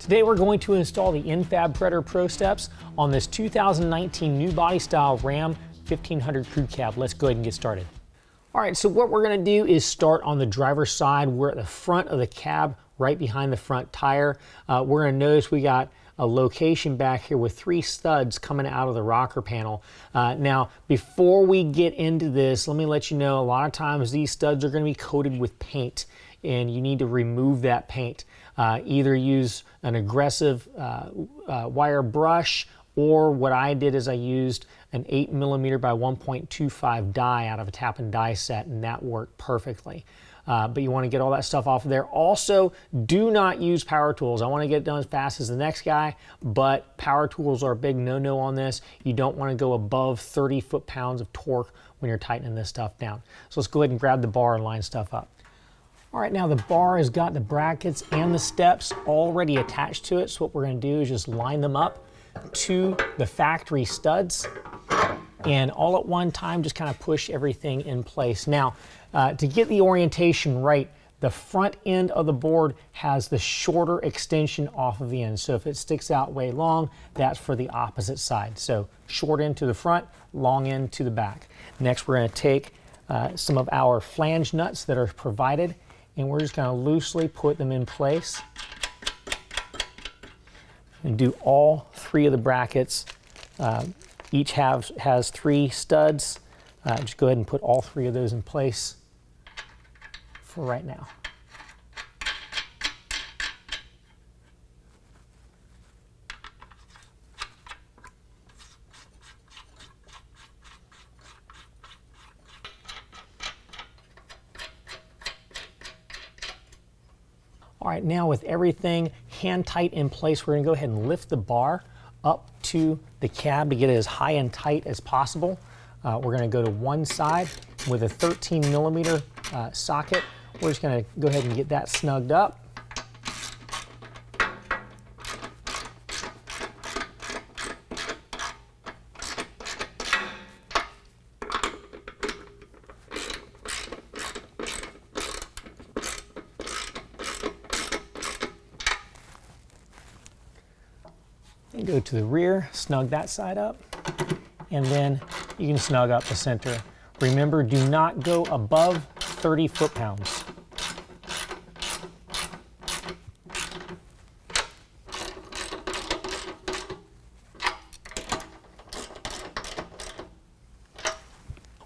Today we're going to install the N-Fab Predator Pro Steps on this 2019 new body style Ram 1500 crew cab. Let's go ahead and get started. All right, so what we're gonna do is start on the driver's side. We're at the front of the cab, right behind the front tire. We're gonna notice we got a location back here with 3 studs coming out of the rocker panel. Now, before we get into this, let me let you know, a lot of times these studs are gonna be coated with paint, and you need to remove that paint. Either use an aggressive wire brush, or what I did is I used an 8mm by 1.25 die out of a tap and die set, and that worked perfectly. But you want to get all that stuff off of there. Also, do not use power tools. I want to get it done as fast as the next guy, but power tools are a big no-no on this. You don't want to go above 30 foot-pounds of torque when you're tightening this stuff down. So let's go ahead and grab the bar and line stuff up. All right, now the bar has got the brackets and the steps already attached to it. So what we're going to do is just line them up to the factory studs, and all at one time just kind of push everything in place. Now, to get the orientation right, the front end of the board has the shorter extension off of the end. So if it sticks out way long, that's for the opposite side. So short end to the front, long end to the back. Next, we're going to take some of our flange nuts that are provided, and we're just going to loosely put them in place. And do all 3 of the brackets. Each has 3 studs. Just go ahead and put all 3 of those in place for right now. All right, now with everything hand tight in place, we're gonna go ahead and lift the bar up to the cab to get it as high and tight as possible. We're gonna go to one side with a 13mm socket. We're just gonna go ahead and get that snugged up. And go to the rear, snug that side up, and then you can snug up the center. Remember, do not go above 30 foot-pounds.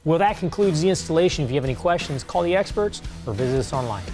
Well, that concludes the installation. If you have any questions, call the experts or visit us online.